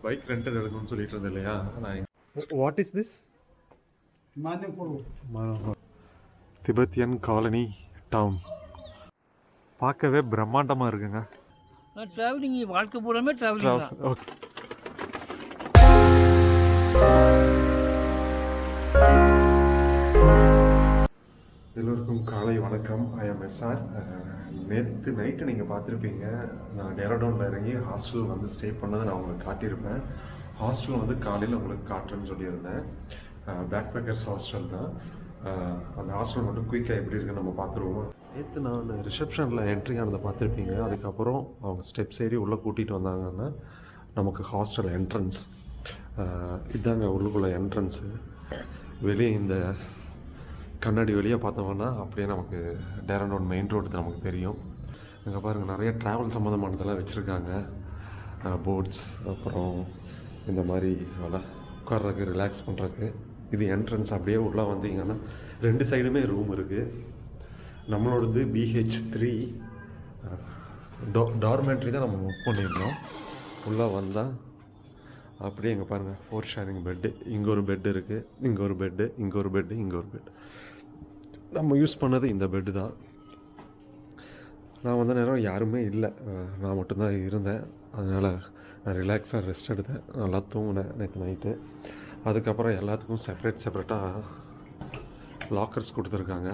Bike rental எடுக்கணும்னு சொல்லிட்டு இருந்தேன் இல்லையா? What is this? Tibetan colony town. பார்க்கவே பிரம்மாண்டமாக இருக்குங்க. ட்ராவலிங் வாழ்க்கை பூராமே ட்ராவலிங் தான். ஓகே. எல்லோருக்கும் காலை வணக்கம். I am SR. நேற்று நைட்டு நீங்கள் பார்த்துருப்பீங்க, நான் டேராடூனில் இறங்கி ஹாஸ்டல் வந்து ஸ்டே பண்ணதை நான் உங்களுக்கு காட்டியிருப்பேன். ஹாஸ்டல் வந்து காலையில் உங்களுக்கு காட்டுறேன்னு சொல்லியிருந்தேன். பேக் பேக்கர்ஸ் ஹாஸ்டல் தான். அந்த ஹாஸ்டல் மட்டும் குயிக்காக எப்படி இருக்குன்னு நம்ம பார்த்துருவோம். நேற்று நான் ரிசப்ஷனில் என்ட்ரி ஆனதை பார்த்துருப்பீங்க. அதுக்கப்புறம் அவங்க ஸ்டெப்ஸ் ஏறி உள்ளே கூட்டிகிட்டு வந்தாங்கன்னா நமக்கு ஹாஸ்டல் என்ட்ரன்ஸ் இதாங்க. உள்ளுக்குள்ளே என்ட்ரன்ஸு. வெளியே இந்த கண்ணாடி வெளியே பார்த்தோம்னா அப்படியே நமக்கு டேராடூன் மெயின் ரோடு நமக்கு தெரியும். அங்கே பாருங்கள், நிறைய ட்ராவல் சம்மந்தமானதெல்லாம் வச்சுருக்காங்க. போட்ஸ், அப்புறம் இந்த மாதிரி உட்கார்றதுக்கு, ரிலாக்ஸ் பண்ணுறதுக்கு. இது என்ட்ரன்ஸ். அப்படியே உள்ளே வந்தீங்கன்னா ரெண்டு சைடுமே ரூம் இருக்குது. நம்மளோடது BH3 டார்மெண்ட்ரி தான் நம்ம புக் பண்ணியிருந்தோம். உள்ளே வந்தால் அப்படியே இங்கே பாருங்கள், 4 ஷேரிங் பெட்டு. இங்கே ஒரு பெட்டு இருக்குது, இங்கே ஒரு பெட்டு, இங்கே ஒரு பெட்டு, இங்கே ஒரு பெட்டு. நம்ம யூஸ் பண்ணது இந்த பெட்டு தான். நான் வந்த நேரம் யாருமே இல்லை, நான் மட்டும்தான் இருந்தேன். அதனால் நான் ரிலாக்ஸாக ரெஸ்ட் எடுத்தேன், நல்லா தூங்கினேன் நேற்று நைட்டு. அதுக்கப்புறம் எல்லாத்துக்கும் செப்பரேட்டாக லாக்கர்ஸ் கொடுத்துருக்காங்க.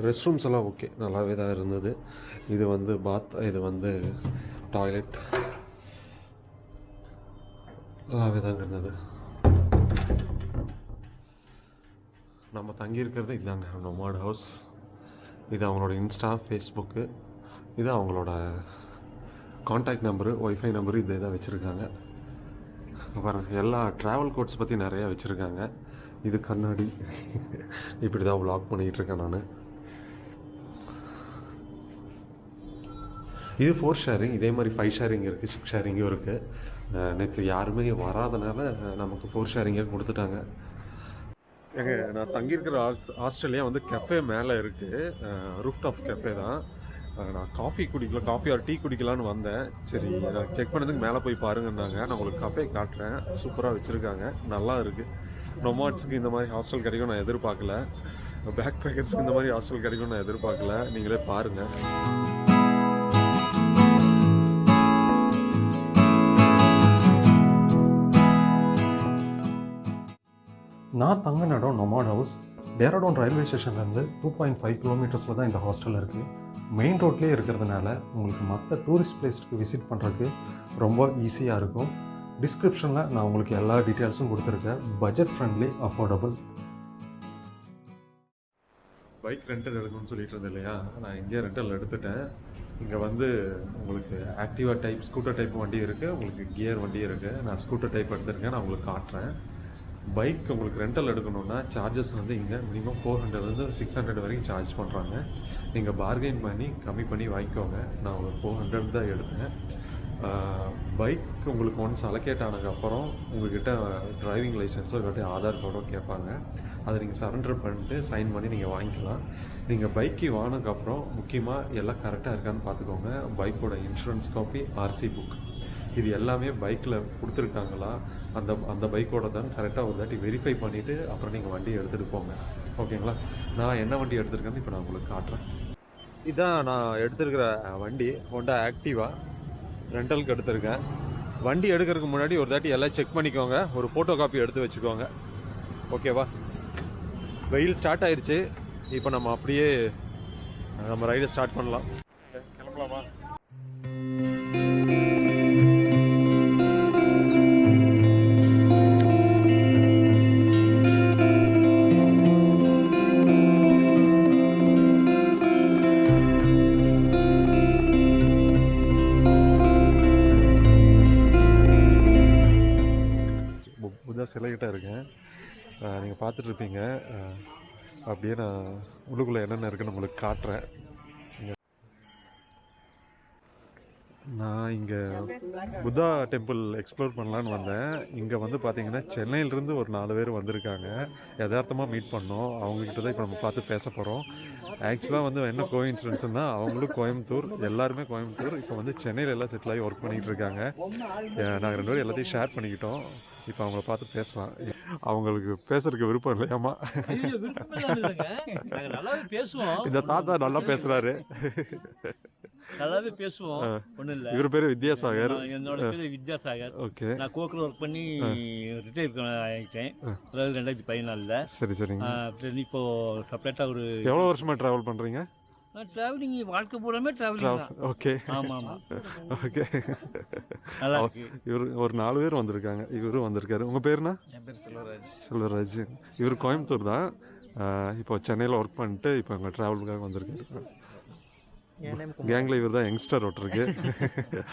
ரெஸ்ட் ரூம்ஸ் எல்லாம் ஓகே, நல்லாவே தான் இருந்தது. இது வந்து பாத், இது வந்து டாய்லெட், நல்லாவே தாங்க இருந்தது. நம்ம தங்கியிருக்கிறது இதாங்க நொமாட் ஹவுஸ். இது அவங்களோட இன்ஸ்டா, ஃபேஸ்புக்கு, இது அவங்களோட காண்டாக்ட் நம்பரு, ஒய்ஃபை நம்பரு, இதே தான் வச்சுருக்காங்க. பாருங்கள், எல்லா ட்ராவல் கோட்ஸ் பற்றி நிறையா வச்சுருக்காங்க. இது கண்ணாடி. இப்படி தான் வ்ளாக் பண்ணிகிட்ருக்கேன் நான். இது 4 ஷேரிங். இதே மாதிரி 5 ஷேரிங் இருக்குது, 6 ஷேரிங்கும் இருக்குது. நேற்று யாருமே வராதனால நமக்கு 4 ஷேரிங்கே கொடுத்துட்டாங்க. எங்க நான் தங்கியிருக்கிற ஆஸ்திரேலியா வந்து கெஃபே மேலே இருக்குது. ரூஃப் டாப் கெஃபே தான். நான் காஃபி ஆர் டீ குடிக்கலான்னு வந்தேன். சரி, நான் செக் பண்ணதுக்கு மேலே போய் பாருங்கன்னாங்க. நான் உங்களுக்கு கஃபே காட்டுறேன். சூப்பராக வச்சுருக்காங்க, நல்லா இருக்குது. நொமாட்ஸுக்கு இந்த மாதிரி ஹாஸ்டல் கிடைக்கும் நான் எதிர்பார்க்கல. பேக் பேக்கர்ஸ்க்கு இந்த மாதிரி ஹாஸ்டல் கிடைக்கும் நான் எதிர்பார்க்கல. நீங்களே பாருங்கள். நான் தங்கின இடம் நொமாட் ஹவுஸ். டேராடூன் ரயில்வே ஸ்டேஷன்லேருந்து 2.5 கிலோமீட்டர்ஸில் தான் இந்த ஹாஸ்டல் இருக்குது. மெயின் ரோட்லேயே இருக்கிறதுனால உங்களுக்கு மற்ற டூரிஸ்ட் பிளேஸ்க்கு விசிட் பண்ணுறதுக்கு ரொம்ப ஈஸியாக இருக்கும். டிஸ்கிரிப்ஷனில் நான் உங்களுக்கு எல்லா டீட்டெயில்ஸும் கொடுத்துருக்கேன். Budget friendly, affordable. Bike rental எடுக்கணும்னு சொல்லிட்டு இருந்தேன் இல்லையா? நான் இங்கே ரெண்டல் எடுத்துட்டேன். இங்கே வந்து உங்களுக்கு ஆக்டிவா டைப், ஸ்கூட்டர் டைப் வண்டி இருக்குது, உங்களுக்கு கியர் வண்டி இருக்குது. நான் ஸ்கூட்டர் டைப் எடுத்துருக்கேன், நான் உங்களுக்கு காட்டுறேன். பைக் உங்களுக்கு ரெண்டல் எடுக்கணுன்னா சார்ஜஸ் வந்து இங்கே மினிமம் 400 600 வரைக்கும் சார்ஜ் பண்ணுறாங்க. நீங்கள் பார்கெயின் பண்ணி கம்மி பண்ணி வாங்கிக்கோங்க. நான் உங்களுக்கு 400 தான் எடுத்தேன். பைக் உங்களுக்கு ஒன்ஸ் அலோகேட் ஆனதுக்கப்புறம் உங்கள்கிட்ட டிரைவிங் லைசன்ஸோ இல்லாட்டி ஆதார் கார்டோ கேட்பாங்க. அதை நீங்கள் சரண்டர் பண்ணிட்டு சைன் பண்ணி நீங்கள் வாங்கிக்கலாம். நீங்கள் பைக்கு வாங்கினதுக்கப்புறம் முக்கியமாக எல்லாம் கரெக்டாக இருக்கான்னு பார்த்துக்கோங்க. பைக்கோட இன்சூரன்ஸ் காப்பி, RC புக், இது எல்லாமே பைக்கில் கொடுத்துருக்காங்களா, அந்த பைக்கோட தான் கரெக்டாக ஒரு தாட்டி வெரிஃபை பண்ணிவிட்டு அப்புறம் நீங்கள் வண்டியை எடுத்துகிட்டு போங்க. ஓகேங்களா? நான் என்ன வண்டி எடுத்துருக்கேன்னு இப்போ நான் உங்களுக்கு காட்டுறேன். இதுதான் நான் எடுத்துருக்கிற வண்டி, ஹோண்டா ஆக்டிவா ரெண்டலுக்கு எடுத்திருக்கேன். வண்டி எடுக்கிறதுக்கு முன்னாடி ஒரு தாட்டி எல்லாம் செக் பண்ணிக்கோங்க. ஒரு ஃபோட்டோ காப்பி எடுத்து வச்சுக்கோங்க. ஓகேவா? வெயில் ஸ்டார்ட் ஆயிடுச்சு. இப்போ நம்ம அப்படியே நம்ம ரைடை ஸ்டார்ட் பண்ணலாம். கிளம்பலாமா? சிலைகிட்ட இருக்கேன், நீங்கள் பார்த்துட்ருப்பீங்க. அப்படியே நான் உள்ளுக்குள்ளே என்னென்ன இருக்குன்னு உங்களுக்கு காட்டுறேன். நான் இங்கே புத்தா டெம்பிள் எக்ஸ்ப்ளோர் பண்ணலான்னு வந்தேன். இங்கே வந்து பார்த்தீங்கன்னா சென்னையிலேருந்து ஒரு 4 பேர் வந்திருக்காங்க. யதார்த்தமாக மீட் பண்ணோம். அவங்கக்கிட்ட தான் இப்போ நம்ம பார்த்து பேச போகிறோம். ஆக்சுவலாக வந்து என்ன கோயின்சிடன்ஸ்னா அவங்களும் கோயம்புத்தூர், எல்லாருமே கோயம்புத்தூர். இப்போ வந்து சென்னையில் எல்லாம் செட்டில் ஆகி ஒர்க் பண்ணிகிட்டு இருக்காங்க. நாங்கள் 2 பேரும் எல்லாத்தையும் ஷேர் பண்ணிக்கிட்டோம். இப்போ அவங்கள பார்த்து பேசலாம். அவங்களுக்கு பேசுறதுக்கு விருப்பம் இல்லையாமா. ஐயோ, விருப்பமெல்லாம் இல்லைங்க. நாங்க நல்லாவே பேசுவோம். இந்த தாத்தா நல்லா பேசுறாரு. நல்லாவே பேசுவோம். ஒன்றும் இல்லை. இவர் பேர் வித்யாசாகர். என்னோட பேர் வித்யாசாகர். ஓகே. நான் கோக்கில் ஒர்க் பண்ணி ரிட்டையர் ஆகிட்டேன். அதாவது 2014. சரி சரிங்க. இப்போ செப்பரேட்டாக ஒரு எவ்வளோ வருஷமா ட்ராவல் பண்ணுறீங்க? ட்ராவலிங் வாழ்க்கை பூராமே ட்ராவலிங் தான். ஓகே. ஆமாம் ஆமாம். ஓகே. நல்லா இருக்கு. இவர் ஒரு 4 பேர் வந்திருக்காங்க. இவரும் வந்திருக்காரு. உங்கள் பேருனா? என் பேர் செல்வராஜ். செல்வராஜ். இவர் கோயம்புத்தூர் தான். இப்போ சென்னையில் ஒர்க் பண்ணிட்டு இப்போ எங்கள் ட்ராவலுக்காக வந்திருக்காரு. கேங்கில் இவர் தான் யங்ஸ்டர் ஒருத்தருக்கு.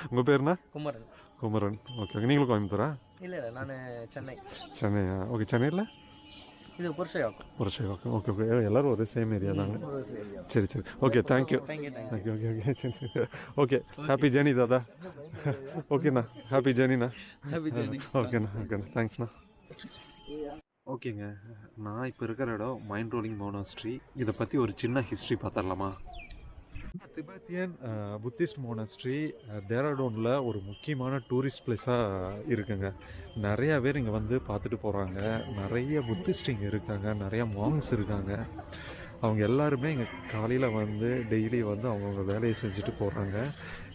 உங்கள் பேருனா? குமரன். குமரன். ஓகே. நீங்களும் கோயம்புத்தூரா? இல்லை இல்லை, நான் சென்னை. சென்னையா? ஓகே. சென்னையில் இது புருஷையாக்கும். புருஷையாக்கும். Okay okay. எல்லோரும் ஒரே சேம் ஏரியா தாங்க. ஏரியா. சரி சரி. Okay. Thank you. Thank you. Okay okay okay. சரி ஓகே. ஹாப்பி ஜேர்னி தாதா. ஓகேண்ணா. ஹாப்பி ஜேர்னிண்ணா. Happy journey. ஓகேண்ணா. ஓகேண்ணா. தேங்க்ஸ்ண்ணா. ஓகேங்க. நான் இப்போ இருக்கிற இடம் மைண்ட் ரோலிங் மோனாஸ்ட்ரி. இதை பற்றி ஒரு சின்ன ஹிஸ்ட்ரி பார்த்துடலாமா? திபெத்தியன் புத்திஸ்ட் மோனாஸ்ட்ரி டேராடூனில் ஒரு முக்கியமான டூரிஸ்ட் பிளேஸாக இருக்குங்க. நிறையா பேர் இங்கே வந்து பார்த்துட்டு போகிறாங்க. நிறைய புத்திஸ்ட் இங்கே இருக்காங்க. நிறையா மாங்ஸ் இருக்காங்க. அவங்க எல்லாருமே இங்கே காலையில் வந்து டெய்லி வந்து அவங்கவுங்க வேலையை செஞ்சுட்டு போகிறாங்க.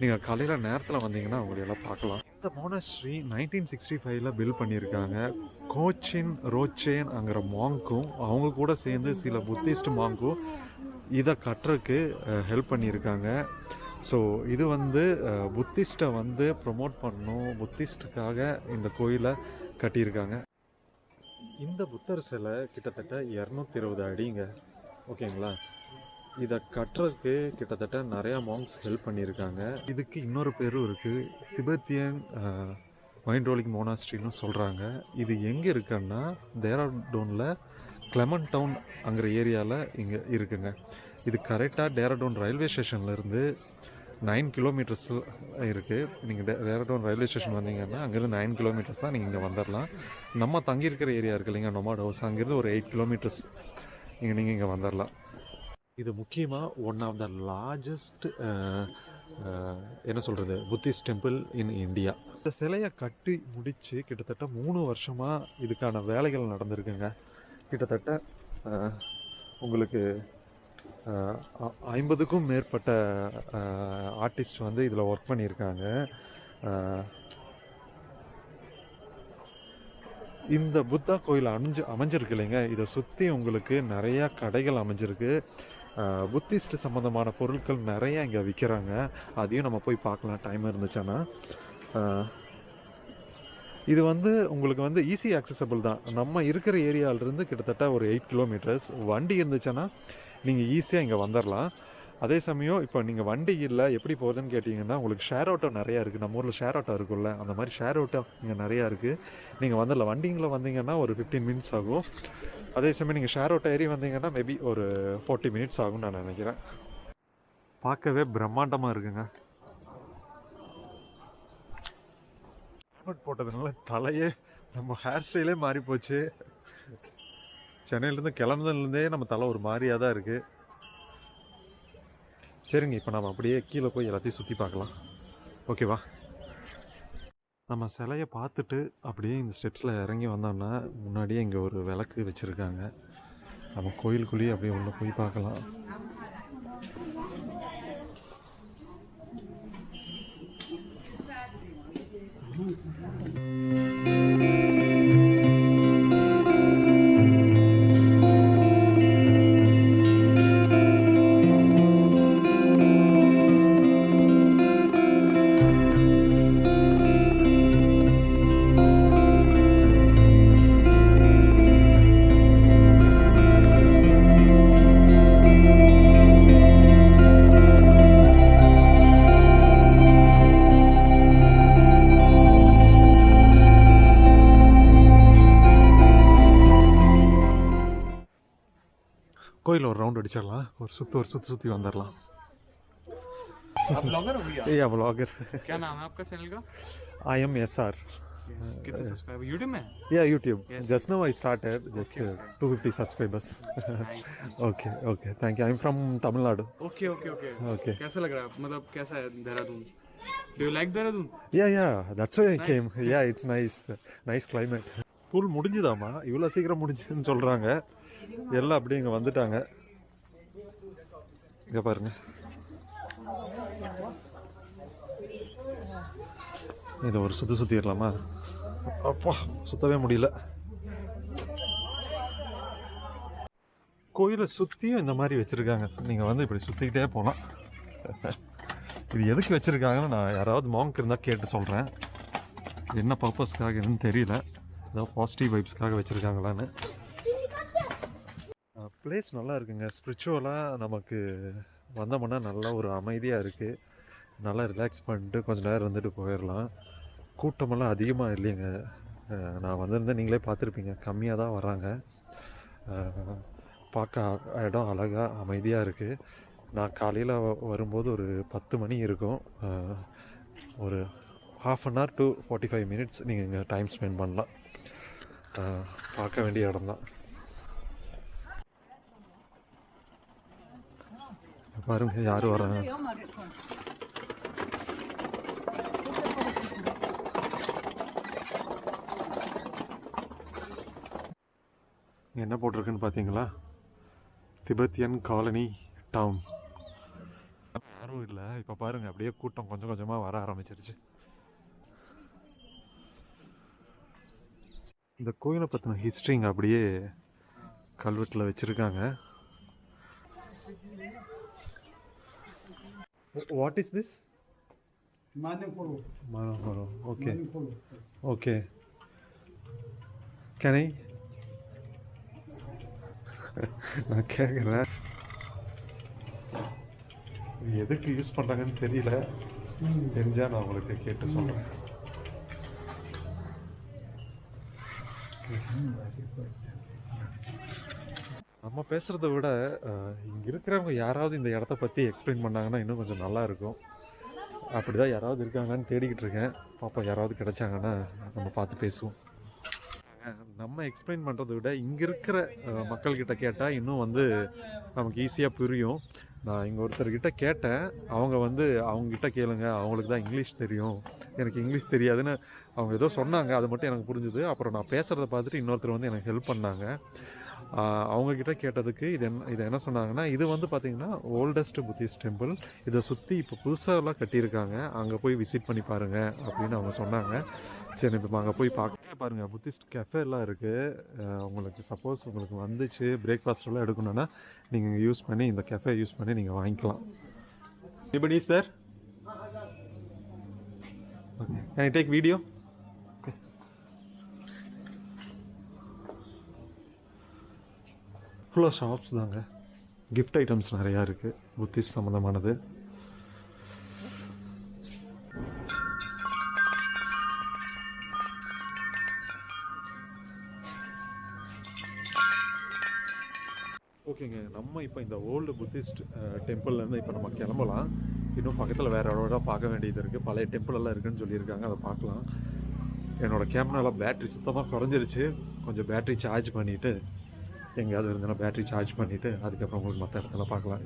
நீங்கள் காலையில் நேரத்தில் வந்தீங்கன்னா அவங்களெல்லாம் பார்க்கலாம். இந்த மோனாஸ்ட்ரி 1965 பில்ட் பண்ணியிருக்காங்க. கோச்சின் ரோச்சேன்ங்கிற மாங்க்கும் அவங்க கூட சேர்ந்து சில புத்திஸ்ட் மாங்க்கும் இதை கட்டுறதுக்கு ஹெல்ப் பண்ணியிருக்காங்க. ஸோ இது வந்து புத்திஸ்ட்டை வந்து ப்ரொமோட் பண்ணணும், புத்திஸ்ட்டுக்காக இந்த கோயிலை கட்டியிருக்காங்க. இந்த புத்தர் சிலை கிட்டத்தட்ட 220 அடிங்க. ஓகேங்களா? இதை கட்டுறதுக்கு கிட்டத்தட்ட நிறையா மாங்ஸ் ஹெல்ப் பண்ணியிருக்காங்க. இதுக்கு இன்னொரு பேரும் இருக்குது, திபெத்தியன் மைண்ட் ரோலிங் மோனாஸ்ட்ரின்னு சொல்கிறாங்க. இது எங்கே இருக்குன்னா டேராடூனில் கிளமன் டவுன் அங்கிற ஏரியாவில் இங்கே இருக்குங்க. இது கரெக்டாக டேராடூன் ரயில்வே ஸ்டேஷன்லேருந்து 9 கிலோமீட்டர்ஸ் இருக்குது. நீங்கள் டேராடூன் ரயில்வே ஸ்டேஷன் வந்தீங்கன்னா அங்கேருந்து 9 கிலோமீட்டர்ஸ் தான் நீங்கள் இங்கே வந்துடலாம். நம்ம தங்கியிருக்கிற ஏரியா இருக்குது இல்லைங்க, நொமாட் ஹவுஸ், அங்கேருந்து ஒரு 8 கிலோமீட்டர்ஸ் நீங்கள் இங்கே வந்துடலாம். இது முக்கியமாக ஒன் ஆஃப் த லார்ஜஸ்ட் என்ன சொல்கிறது புத்திஸ்ட் டெம்பிள் இன் இந்தியா. இந்த சிலையை கட்டி முடித்து கிட்டத்தட்ட 3 வருஷமாக இதுக்கான வேலைகள் நடந்திருக்குங்க. கிட்டத்தட்ட உங்களுக்கு 50க்கும் மேற்பட்ட ஆர்டிஸ்ட் வந்து இதில் ஒர்க் பண்ணியிருக்காங்க. இந்த புத்தா கோயில் அமைஞ்சிருக்கு இல்லைங்க, இதை சுற்றி உங்களுக்கு நிறையா கடைகள் அமைஞ்சிருக்கு. புத்திஸ்ட் சம்மந்தமான பொருட்கள் நிறையா இங்கே விற்கிறாங்க. அதையும் நம்ம போய் பார்க்கலாம் டைம் இருந்துச்சுன்னா. இது வந்து உங்களுக்கு வந்து ஈஸி ஆக்சசபிள் தான். நம்ம இருக்கிற ஏரியாவிலேருந்து கிட்டத்தட்ட ஒரு 8 கிலோமீட்டர்ஸ். வண்டி இருந்துச்சுன்னா நீங்கள் ஈஸியாக இங்கே வந்துடலாம். அதே சமயம் இப்போ நீங்கள் வண்டி இல்லை எப்படி போகுதுன்னு கேட்டிங்கன்னா உங்களுக்கு ஷேர் ஆட்டோ நிறையா இருக்குது. நம்ம ஊரில் ஷேர் ஆட்டோ இருக்குல்ல, அந்த மாதிரி ஷேர் ஆட்டோ இங்கே நிறையா இருக்குது. நீங்கள் வந்துடலாம். வண்டிங்களில் வந்தீங்கன்னா ஒரு 15 மினிட்ஸ் ஆகும். அதே சமயம் நீங்கள் ஷேர் ஆட்டோ ஏறி வந்தீங்கன்னா மேபி ஒரு 40 மினிட்ஸ் ஆகும்னு நான் நினைக்கிறேன். பார்க்கவே பிரம்மாண்டமாக இருக்குங்க. ஹெல்மெட் போட்டதுனால தலையே நம்ம ஹேர் ஸ்டைலே மாறி போச்சு. சென்னையிலேருந்து கிளம்புனதுலேருந்தே நம்ம தலை ஒரு மாதிரியாக தான் இருக்குது. சரிங்க, இப்போ நம்ம அப்படியே கீழே போய் எல்லாத்தையும் சுற்றி பார்க்கலாம். ஓகேவா? நம்ம சிலையை பார்த்துட்டு அப்படியே இந்த ஸ்டெப்ஸில் இறங்கி வந்தோம்னா முன்னாடியே இங்கே ஒரு விளக்கு வச்சுருக்காங்க. நம்ம கோயிலுக்குள்ளேயே அப்படியே உள்ளே போய் பார்க்கலாம். கோயில் ஒரு ரவுண்ட் அடிச்சிடலாம். ஒரு சுற்றி வந்துடலாம். आप ब्लॉगर हो भैया? या ब्लॉगर। क्या नाम है आपका चैनल का? I am SR। कितने सब्सक्राइबर यूट्यूब में? Yeah, YouTube. Yes. Just now I started, just Okay, okay. 250 subscribers. Nice. Okay, okay. Thank you. I'm from Tamil Nadu. Okay okay okay Okay. कैसा लग रहा है, मतलब कैसा है Dehradun? Do you like Dehradun? Yeah, that's why I Nice. came. Yeah, it's nice. Nice climate. School முடிஞ்சுதாம்மா, இவ்வளோ சீக்கிரம் முடிஞ்சுதுன்னு சொல்கிறாங்க. எல்லாம் அப்படியே இங்கே வந்துட்டாங்க. இங்கே பாருங்க, இதை ஒரு சுற்றிடலாமா? அப்பா, சுத்தவே முடியல. கோயிலை சுற்றியும் இந்த மாதிரி வச்சுருக்காங்க. நீங்கள் வந்து இப்படி சுற்றிக்கிட்டே போகலாம். இது எதுக்கு வச்சுருக்காங்கன்னு நான் யாராவது மாங்க் இருந்தால் கேட்டு சொல்கிறேன். என்ன பர்பஸ்க்காக என்னன்னு தெரியல. ஏதோ பாசிட்டிவ் வைப்ஸ்க்காக வச்சுருக்காங்களான்னு. பிளேஸ் நல்லா இருக்குங்க. ஸ்பிரிச்சுவலாக நமக்கு வந்தோம்னா நல்லா ஒரு அமைதியாக இருக்குது. நல்லா ரிலாக்ஸ் பண்ணிட்டு கொஞ்சம் நேரம் இருந்துட்டு போயிடலாம். கூட்டமெல்லாம் அதிகமாக இல்லைங்க. நான் வந்திருந்தேன், நீங்களே பார்த்துருப்பீங்க, கம்மியாக தான் வராங்க. பார்க்க இடம் அழகாக அமைதியாக இருக்குது. நான் காலையில் வரும்போது ஒரு 10 மணி இருக்கும். ஒரு ½ an hour to 45 minutes நீங்கள் இங்கே டைம் ஸ்பெண்ட் பண்ணலாம். பார்க்க வேண்டிய இடம் தான். பாருங்க யாரும் வராங்க. என்ன போட்டிருக்குன்னு பார்த்தீங்களா? Tibetan colony town. யாரும் இல்லை. இப்போ பாருங்க, அப்படியே கூட்டம் கொஞ்சம் கொஞ்சமாக வர ஆரம்பிச்சிருச்சு. இந்த கோயிலை பற்றின ஹிஸ்ட்ரிங்க அப்படியே கல்வெட்டில் வச்சுருக்காங்க. What is this? Okay okay. Can I? நான் கேட்குறேன், எதுக்கு யூஸ் பண்ணுறாங்கன்னு தெரியல. தெரிஞ்சால் நான் உங்களுக்கு கேட்டு சொல்கிறேன். நம்ம பேசுகிறத விட இங்கே இருக்கிறவங்க யாராவது இந்த இடத்த பற்றி எக்ஸ்பிளைன் பண்ணாங்கன்னா இன்னும் கொஞ்சம் நல்லா இருக்கும். அப்படி தான் யாராவது இருக்காங்கன்னு தேடிக்கிட்டு இருக்கேன். பாப்பா யாராவது கிடைச்சாங்கன்னா நம்ம பார்த்து பேசுவோம். நம்ம எக்ஸ்பிளைன் பண்ணுறதை விட இங்கே இருக்கிற மக்கள்கிட்ட கேட்டால் இன்னும் வந்து நமக்கு ஈஸியாக புரியும். நான் இங்கே ஒருத்தர்கிட்ட கேட்டேன். அவங்க வந்து அவங்ககிட்ட கேளுங்க, அவங்களுக்கு தான் இங்கிலீஷ் தெரியும், எனக்கு இங்கிலீஷ் தெரியாதுன்னு அவங்க ஏதோ சொன்னாங்க. அது மட்டும் எனக்கு புரிஞ்சுது. அப்புறம் நான் பேசுகிறத பார்த்துட்டு இன்னொருத்தர் வந்து எனக்கு ஹெல்ப் பண்ணாங்க. அவங்கக்கிட்ட கேட்டதுக்கு இதை என்ன சொன்னாங்கன்னா, இது வந்து பார்த்திங்கன்னா ஓல்டஸ்ட் புத்திஸ்ட் டெம்பிள். இதை சுற்றி இப்போ புதுசாகலாம் கட்டியிருக்காங்க, அங்கே போய் விசிட் பண்ணி பாருங்கள் அப்படின்னு அவங்க சொன்னாங்க. சரி, இப்போ அங்கே போய் பார்க்க பாருங்கள். புத்திஸ்ட் கெஃபே எல்லாம் இருக்குது. உங்களுக்கு சப்போஸ் உங்களுக்கு வந்துச்சு பிரேக்ஃபாஸ்ட் எடுக்கணுன்னா நீங்கள் யூஸ் பண்ணி இந்த கெஃபே யூஸ் பண்ணி நீங்கள் வாங்கிக்கலாம். Anybody sir? Okay, can I take video? ஃபுல்லாக ஷாப்ஸ் தாங்க. கிஃப்ட் ஐட்டம்ஸ் நிறையா இருக்குது புத்திஸ்ட் சம்மந்தமானது. ஓகேங்க, நம்ம இப்போ இந்த ஓல்டு புத்திஸ்ட் டெம்பிள்லேருந்து இப்போ நம்ம கிளம்பலாம். இன்னும் பக்கத்தில் வேறு இடோட பார்க்க வேண்டியது இருக்குது. பழைய டெம்பிள் எல்லாம் இருக்குதுன்னு சொல்லியிருக்காங்க, அதை பார்க்கலாம். என்னோடய கேமராவில் பேட்ரி சுத்தமாக குறைஞ்சிருச்சு. கொஞ்சம் பேட்ரி சார்ஜ் பண்ணிவிட்டு எங்கேயாவது இருந்தேன்னா பேட்ரி சார்ஜ் பண்ணிவிட்டு அதுக்கப்புறம் உங்களுக்கு மற்ற இடத்துல பார்க்கலாம்.